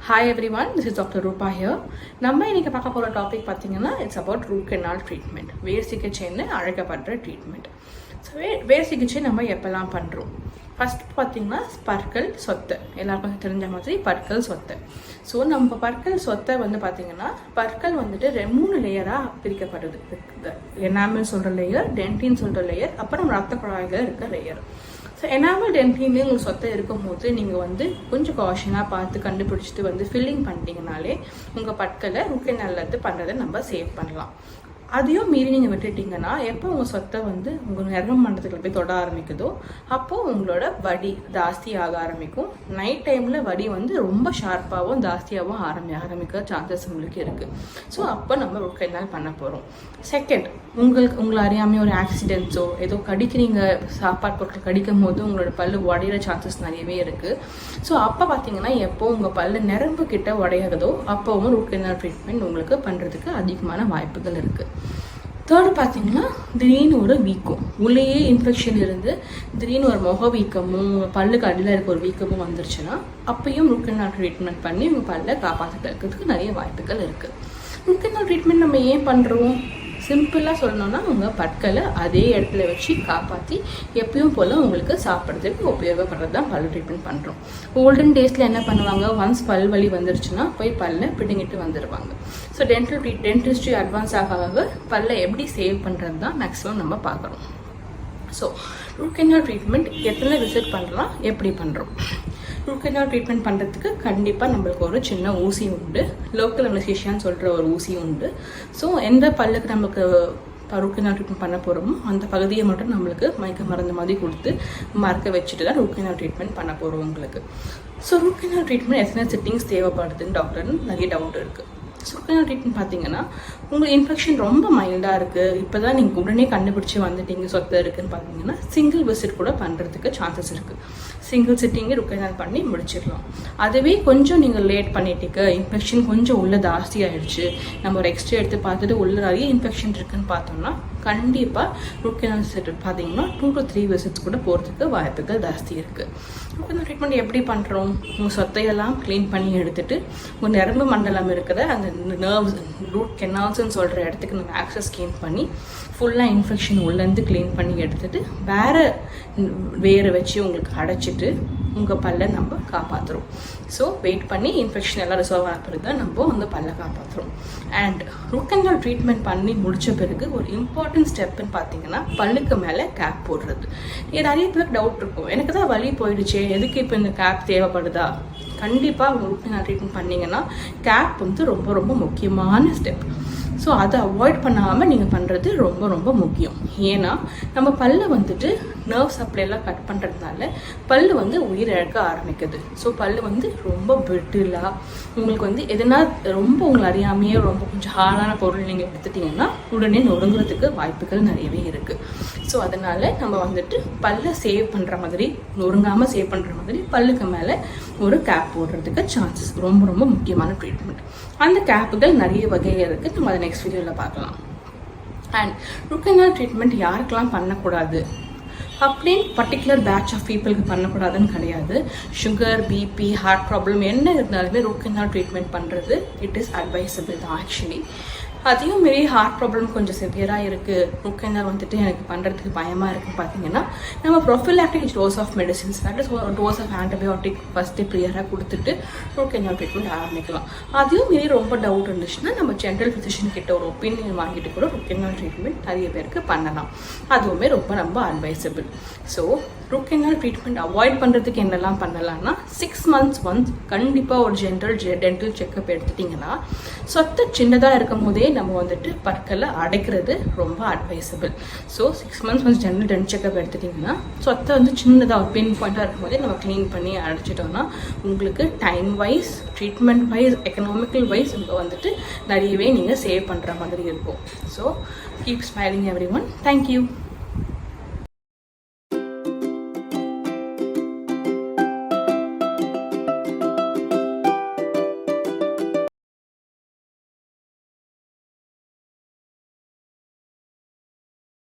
Hi everyone, this is Dr.Rupha here. நம்ம இன்னைக்கு பார்க்க போற டாபிக் பாத்தீங்கன்னா it's about root canal treatment. வேர் சிகிச்சைன்னு அழைக்கப்படுற ட்ரீட்மெண்ட். ஸோ வேர் சிகிச்சை நம்ம எப்பெல்லாம் பண்றோம்? ஃபர்ஸ்ட் பார்த்தீங்கன்னா பற்கள் சொத்தை, எல்லாருக்கும் தெரிஞ்ச மாதிரி பற்கள் சொத்தை. ஸோ நம்ம பற்கள் சொத்தை வந்து பார்த்தீங்கன்னா பற்கள் வந்துட்டு 3 லேயராக பிரிக்கப்படுது. எனாமல் சொல்கிற லேயர், டென்டின் சொல்கிற லேயர், அப்புறம் ரத்த குழாய்கள் இருக்க லேயர். ஸோ எனாமல் டென்டின்லேயே உங்களுக்கு சொத்தை இருக்கும் போது நீங்கள் வந்து கொஞ்சம் காஷனாக பார்த்து கண்டுபிடிச்சிட்டு வந்து ஃபில்லிங் பண்ணிட்டீங்கனாலே உங்கள் பற்களை ரூட் கெனால்லேருந்து பண்ணுறதை நம்ம சேவ் பண்ணலாம். அதையும் மீறி நீங்கள் விட்டுட்டிங்கன்னா எப்போ உங்கள் சொத்தை வந்து உங்கள் நரம்பு மண்டலத்துக்குள்ள போய் தொட ஆரம்பிக்குதோ அப்போது உங்களோட வலி ஜாஸ்தி ஆக ஆரம்பிக்கும். நைட் டைமில் வலி வந்து ரொம்ப ஷார்ப்பாகவும் ஜாஸ்தியாகவும் ஆரம்பிக்க சான்சஸ் உங்களுக்கு இருக்குது. ஸோ அப்போ நம்ம ரூட் கெனால் பண்ண போகிறோம். செகண்ட், உங்களை அறியாமல் ஒரு ஆக்சிடென்ட்ஸோ ஏதோ கடிக்கிறீங்க, சாப்பாடு பொருட்கள் கடிக்கும் போது உங்களோட பல்லு உடையிற சான்சஸ் நிறையவே இருக்குது. ஸோ அப்போ பார்த்தீங்கன்னா எப்போ உங்கள் பல்லு நரம்பு கிட்ட உடையிறதோ அப்போவும் ரூட் கெனால் ட்ரீட்மெண்ட் உங்களுக்கு பண்ணுறதுக்கு அதிகமான வாய்ப்புகள் இருக்குது. தேர்டு பார்த்தீங்கன்னா திடீர்னு ஒரு வீக்கம், உள்ளேயே இன்ஃபெக்ஷன் இருந்து திடீர்னு ஒரு முக வீக்கமும் பல்லுக்கு அடியில் இருக்க ஒரு வீக்கமும் வந்துருச்சுன்னா அப்பயும் ரூட் கெனால் ட்ரீட்மெண்ட் பண்ணி உங்கள் பல்லை காப்பாற்றிட்டு இருக்கிறதுக்கு நிறைய வாய்ப்புகள் இருக்குது. ரூட் கெனால் ட்ரீட்மெண்ட் நம்ம ஏன் பண்ணுறோம்? சிம்பிளாக சொல்லணும்னா உங்கள் பற்களை அதே இடத்துல வச்சு காப்பாற்றி எப்பயும் போல் உங்களுக்கு சாப்பிட்றதுக்கு உபயோகப்படுறது தான் பல் ட்ரீட்மெண்ட் பண்ணுறோம். ஓல்டன் டேஸில் என்ன பண்ணுவாங்க, ஒன்ஸ் பல் வலி வந்துருச்சுன்னா போய் பல்லை பிடுங்கிட்டு வந்துடுவாங்க. ஸோ டென்டிஸ்ட்ரி அட்வான்ஸ் ஆக பல்லை எப்படி சேவ் பண்ணுறது தான் மேக்ஸிமம் நம்ம பார்க்குறோம். ஸோ ரூட் கெனால் ட்ரீட்மெண்ட் எத்தனை விசிட் பண்ணலாம், எப்படி பண்ணுறோம்? ரூட் கெனால் ட்ரீட்மெண்ட் பண்ணுறதுக்கு கண்டிப்பாக நம்மளுக்கு ஒரு சின்ன ஊசி உண்டு, லோக்கல் அனஸ்தீசியான்னு சொல்கிற ஒரு ஊசி உண்டு. ஸோ எந்த பல்லுக்கு நம்மளுக்கு ரூட் கெனால் ட்ரீட்மெண்ட் பண்ண போகிறோமோ அந்த பகுதியை மட்டும் நம்மளுக்கு மயக்க மருந்து மாதிரி கொடுத்து மறக்க வச்சுட்டு தான் ரூட் கெனால் ட்ரீட்மெண்ட் பண்ண போகிறோம் உங்களுக்கு. ஸோ ரூட் கெனால் ட்ரீட்மெண்ட் எத்தனை சிட்டிங்ஸ் தேவைப்படுதுன்னு டாக்டர்னு நிறைய டவுட் இருக்குது. ஸோ ரூட் கெனால் ட்ரீட்மெண்ட் பார்த்தீங்கன்னா உங்களுக்கு இன்ஃபெக்ஷன் ரொம்ப மைல்டாக இருக்குது, இப்போ தான் நீங்கள் உடனே கண்டுபிடிச்சி வந்துட்டீங்க சொத்தை இருக்குதுன்னு பார்த்தீங்கன்னா சிங்கிள் விசிட் கூட பண்ணுறதுக்கு சான்சஸ் இருக்குது. சிங்கிள் சிட்டிங்கே ரூட் கெனால் பண்ணி முடிச்சிடலாம். அதுவே கொஞ்சம் நீங்கள் லேட் பண்ணிட்டீங்க, இன்ஃபெக்ஷன் கொஞ்சம் உள்ள ஜாஸ்தி ஆகிடுச்சு, நம்ம ஒரு எக்ஸ்ரே எடுத்து பார்த்துட்டு உள்ள நிறைய இன்ஃபெக்ஷன் இருக்குதுன்னு பார்த்தோம்னா கண்டிப்பாக ரூட் கெனால் விசிட் பார்த்தீங்கன்னா 2 to 3 விசிட்ஸ் கூட போகிறதுக்கு வாய்ப்புகள் ஜாஸ்தி இருக்குது. ரூட் கெனால் ட்ரீட்மெண்ட் எப்படி பண்ணுறோம்? உங்கள் சொத்தையெல்லாம் க்ளீன் பண்ணி எடுத்துகிட்டு உங்கள் நரம்பு மண்டலம் இருக்கிற அந்த நர்வ்ஸ் ரூட் கெனால்ஸ்ன்னு சொல்கிற இடத்துக்கு நம்ம ஆக்சஸ் க்ளீன் பண்ணி ஃபுல்லாக இன்ஃபெக்ஷன் உள்ளேருந்து க்ளீன் பண்ணி எடுத்துகிட்டு வேறு வச்சு உங்களுக்கு அடைச்சிட்டு உங்கள் பல்லை நம்ம காப்பாற்றுறோம். ஸோ வெயிட் பண்ணி இன்ஃபெக்ஷன் எல்லாம் ரிசால்வ் ஆன பிறகு தான் நம்ம அந்த பல்லை காப்பாற்றுறோம். அண்ட் ரூட் கெனால் ட்ரீட்மெண்ட் பண்ணி முடித்த பிறகு ஒரு இம்பார்ட்டன்ட் ஸ்டெப்புன்னு பார்த்தீங்கன்னா பல்லுக்கு மேலே கேப் போடுறது. நிறைய பேருக்கு டவுட் இருக்கும், எனக்கு தான் வலி போயிடுச்சே, எதுக்கு இப்போ இந்த கேப் தேவைப்படுதா? கண்டிப்பாக ரூட் கெனால் ட்ரீட்மெண்ட் பண்ணிங்கன்னா கேப் வந்து ரொம்ப ரொம்ப முக்கியமான ஸ்டெப். ஸோ அதை அவாய்ட் பண்ணாமல் நீங்கள் பண்ணுறது ரொம்ப ரொம்ப முக்கியம். ஏன்னா நம்ம பல்லை வந்துட்டு நர்வ் சப்ளைலாம் கட் பண்ணுறதுனால பல் வந்து உயிரிழக்க ஆரம்பிக்குது. ஸோ பல் வந்து ரொம்ப பிரிட்டிலாக உங்களுக்கு வந்து எதுனா ரொம்ப உங்களை அறியாமையே ரொம்ப கொஞ்சம் ஹார்டான பொருள் நீங்கள் எடுத்துட்டிங்கன்னா உடனே நொறுங்குறதுக்கு வாய்ப்புகள் நிறையவே இருக்குது. ஸோ அதனால் நம்ம வந்துட்டு பல்லை சேவ் பண்ணுற மாதிரி, நொறுங்காமல் சேவ் பண்ணுற மாதிரி பல்லுக்கு மேலே ஒரு கேப் போடுறதுக்கு சான்சஸ் ரொம்ப ரொம்ப முக்கியமான ட்ரீட்மெண்ட். அந்த கேப்புகள் நிறைய வகைகள் இருக்குது, நம்ம அதை நெக்ஸ்ட் வீடியோவில் பார்க்கலாம். அண்ட் ரூட் கெனால் ட்ரீட்மெண்ட் யாருக்கெல்லாம் பண்ணக்கூடாது அப்படின்னு பர்டிகுலர் பேட்ச் ஆஃப் பீப்புளுக்கு பண்ணக்கூடாதுன்னு கிடையாது. சுகர், பிபி, ஹார்ட் ப்ராப்ளம் என்ன இருந்தாலுமே ரூட் கெனால் ட்ரீட்மெண்ட் பண்ணுறது இட் இஸ் அட்வைசபிள் தான் ஆக்சுவலி. அதையும் மாரி ஹார்ட் ப்ராப்ளம் கொஞ்சம் சிவியராக இருக்குது, ரூட் கெனால் வந்துட்டு எனக்கு பண்ணுறதுக்கு பயமாக இருக்குன்னு பார்த்தீங்கன்னா நம்ம prophylactic dose of medicines, that is dose of antibiotic first ப்ரியராக கொடுத்துட்டு ரூட் கெனால் ட்ரீட்மெண்ட் ஆரம்பிக்கலாம். அதையும் மாரி ரொம்ப டவுட் இருந்துச்சுன்னா நம்ம ஜென்ரல் ஃபிசிஷியன் கிட்ட ஒரு ஒப்பீனியன் வாங்கிட்டு கூட ரூட் கெனால் ட்ரீட்மெண்ட் நிறைய பேருக்கு பண்ணலாம். அதுவுமே ரொம்ப ரொம்ப advisable. So root canal treatment avoid பண்ணுறதுக்கு என்னெல்லாம் பண்ணலாம்னா 6 months ஒன்ஸ் கண்டிப்பாக ஒரு டென்டல் செக்கப் எடுத்துட்டிங்கன்னா சொத்தை சின்னதாக இருக்கும் போதே நம்ம வந்துட்டு பற்களை அடைக்கிறது ரொம்ப advisable. So 6 months once dental checkup எடுத்துட்டிங்கன்னா சொத்தை வந்து சின்னதாக பின் பாயிண்ட்டாக இருக்கும் போதே நம்ம க்ளீன் பண்ணி அடைச்சிட்டோம்னா உங்களுக்கு time wise, treatment wise, economical wise உங்கள் வந்துட்டு நிறையவே நீங்கள் சேவ் பண்ணுற மாதிரி இருக்கும். So keep smiling everyone. Thank you.